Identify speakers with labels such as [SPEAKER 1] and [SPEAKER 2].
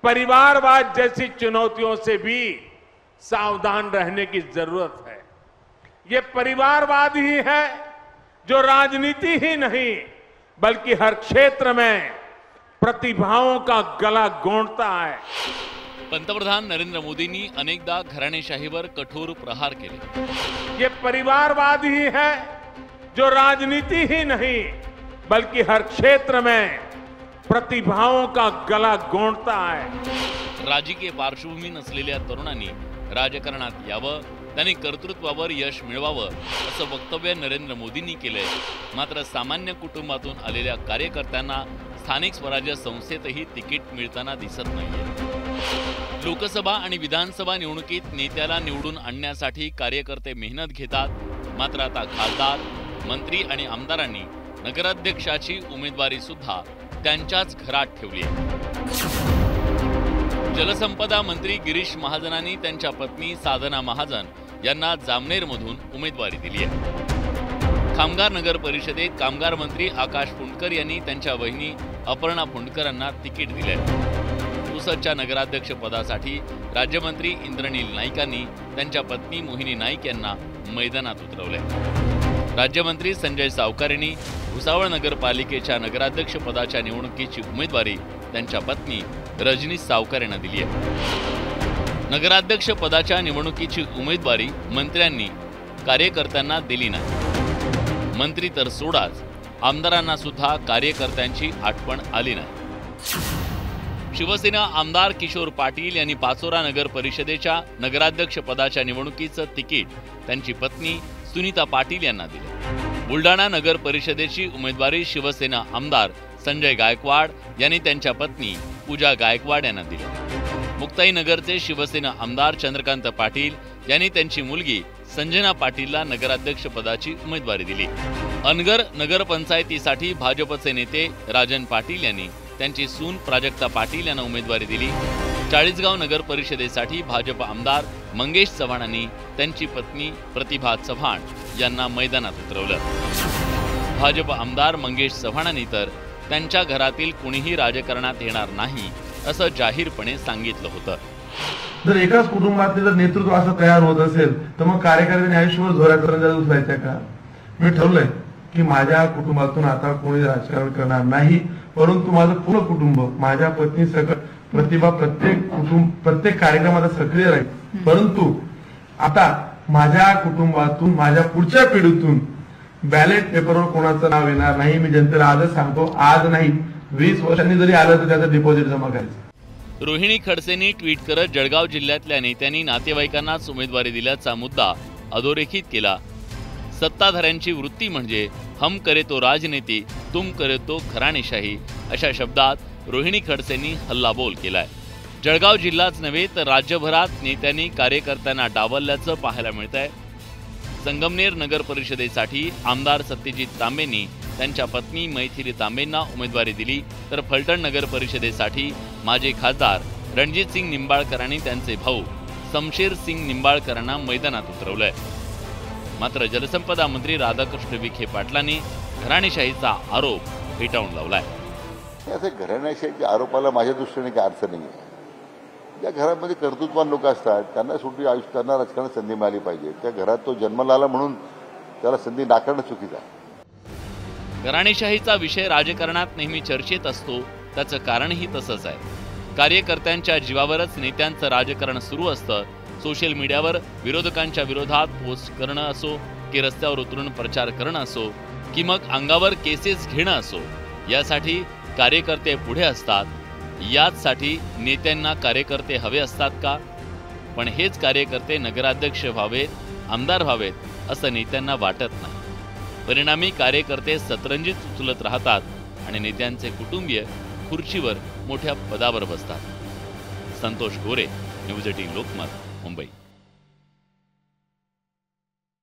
[SPEAKER 1] परिवारवाद जैसी चुनौतियों से भी सावधान रहने की जरूरत है। ये परिवारवाद ही है जो राजनीति ही नहीं बल्कि हर क्षेत्र में प्रतिभाओं का गला गोंधता है।
[SPEAKER 2] पंतप्रधान नरेंद्र मोदींनी अनेकदा घराणेशाहीवर कठोर प्रहार केले।
[SPEAKER 1] ये परिवारवाद ही है जो राजनीति ही नहीं बल्कि हर क्षेत्र में प्रतिभाओं का गला गोंधता है।
[SPEAKER 2] राजकीय पार्श्वभूमी नसलेल्या तरुणांनी राजकारणात यावं, त्यांनी कर्तृत्वावर यश मिळवावं असं वक्तव्य नरेंद्र मोदींनी केलंय। मात्र सामान्य कुटुंबातून आलेल्या कार्यकर्त्यांना स्थानिक स्वराज्य संस्थेतही तिकीट मिळताना दिसत नाहीये। लोकसभा आणि विधानसभा निवडणुकीत नेत्याला निवडून आणण्यासाठी कार्यकर्ते मेहनत घेतात। मात्र आता खासदार, मंत्री आणि आमदारांनी नगराध्यक्षाची उमेदवारी सुद्धा त्यांच्याच घरात ठेवली आहे। जलसंपदा मंत्री गिरीश महाजनांनी त्यांच्या पत्नी साधना महाजन यांना जामनेरमधून उमेदवारी दिली आहे। कामगार नगर परिषदेत कामगार मंत्री आकाश फुंडकर यांनी त्यांच्या वहिनी अपर्णा फुंडकरांना तिकीट दिले। पुसदच्या नगराध्यक्ष पदासाठी राज्यमंत्री इंद्रनील नाईकांनी त्यांच्या पत्नी मोहिनी नाईक यांना मैदानात उतरवले। राज्यमंत्री संजय सावकार यांनी भुसावळ नगरपालिकेच्या नगराध्यक्ष पदाच्या निवडणुकीची उमेदवारी त्यांच्या पत्नी रजनी सावकार यांना दिली आहे। नगराध्यक्ष पदाच्या निवडणुकीची उमेदवारी मंत्र्यांनी कार्यकर्त्यांना दिली नाही। मंत्री तर सोडाच, आमदारांना सुद्धा कार्यकर्त्यांची आठवण आली नाही। शिवसेना आमदार किशोर पाटील यांनी पाचोरा नगर परिषदेच्या नगराध्यक्ष पदाच्या निवडणुकीचं तिकीट त्यांची पत्नी सुनीता पाटील यांना दिले। बुलढाणा नगर परिषदेची उमेदवारी शिवसेना आमदार संजय गायकवाड यांनी त्यांच्या पत्नी पूजा गायकवाड यांना दिली। मुक्ताईनगरचे शिवसेना आमदार चंद्रकांत पाटील यांनी त्यांची मुलगी संजना पाटीलला नगराध्यक्ष पदाची उमेदवारी दिली। अनगर नगरपंचायतीसाठी भाजपचे नेते राजन पाटील यांनी त्यांची सून प्राजक्ता पाटील यांना उमेदवारी दिली। चाळीसगाव नगर परिषदेसाठी भाजप आमदार मंगेश चव्हाण यांनी त्यांची पत्नी प्रतिभा चव्हाण यांना मैदानात उतरवलं। भाजप आमदार मंगेश चव्हाणांनी तर त्यांच्या घरातील कुणीही राजकारणात येणार नाही असं जाहीरपणे सांगितलं होतं।
[SPEAKER 3] जर एकाच कुटुंबातले जर नेतृत्व असं तयार होत असेल तर मग कार्यकर्त्यांनी आयुष्यभर झोऱ्यात उचलायचं का? मी ठरवलंय की माझ्या कुटुंबातून आता कोणी राजकारण करणार नाही, परंतु माझं पूर्ण कुटुंब माझ्या पत्नी सकट प्रतिभा प्रत्येक कार्यक्रमात सक्रिय राहील। परंतु आता माझ्या कुटुंबातून माझ्या पुढच्या पिढीतून बॅलेट पेपरवर कोणाचं नाव येणार नाही। मी जनतेला आजच सांगतो, आज नाही 20 वर्षांनी जरी आलं तर त्याचं डिपॉझिट जमा करायचं।
[SPEAKER 2] रोहिणी खडसेंनी ट्विट करत जळगाव जिल्ह्यातल्या नेत्यांनी नातेवाईकांनाच उमेदवारी दिल्याचा मुद्दा अधोरेखित केला। सत्ताधाऱ्यांची वृत्ती म्हणजे हम करे तो राजनीती, तुम करे तो घराणेशाही अशा शब्दात रोहिणी खडसेंनी हल्लाबोल केलाय। जळगाव जिल्हाच नव्हे तर राज्यभरात नेत्यांनी कार्यकर्त्यांना डावलल्याचं पाहायला मिळतंय। संगमनेर नगर परिषदेसाठी आमदार सत्यजित तांबेंनी त्यांच्या पत्नी मैथिली तांबेंना उमेदवारी दिली, तर फलटण नगर परिषदेसाठी माजी खासदार रणजित सिंग निंबाळकरांनी त्यांचे भाऊ शमशेर सिंग निंबाळकरांना मैदानात उतरवलंय। मात्र जलसंपदा मंत्री राधाकृष्ण विखे पाटलांनी घराणेशाहीचा आरोप फेटाळून लावलाय।
[SPEAKER 4] असे घराणेशाहीच्या आरोपाला माझ्या दृष्टीने काही अर्थ नाही आहे। ज्या घरामध्ये कर्तृत्ववान लोक असतात त्यांना शेवटी आयुष्यात राजकारणात संधी मिळाली पाहिजे। त्या घरात तो जन्माला आला म्हणून त्याला संधी नाकारणं चुकीचं आहे।
[SPEAKER 2] घराणेशाहीचा विषय राजकारणात नेहमी चर्चेत असतो, त्याचं कारणही तसंच आहे। कार्यकर्त्यांच्या जीवावरच नेत्यांचं राजकारण सुरू असतं। सोशल मीडियावर विरोधकांच्या विरोधात पोस्ट करणं असो की रस्त्यावर उतरून प्रचार करणं असो की मग अंगावर केसेस घेणं असो, यासाठी कार्यकर्ते पुढे असतात। याचसाठी नेत्यांना कार्यकर्ते हवे असतात का? पण हेच कार्यकर्ते नगराध्यक्ष व्हावेत, आमदार व्हावेत असं नेत्यांना वाटत नाही। परिणामी कार्यकर्ते सतरंजीत उचलत राहतात आणि नेत्यांचे कुटुंबीय खुर्चीवर मोठ्या पदावर बसतात। संतोष गोरे, न्यूज 18 लोकमत, मुंबई।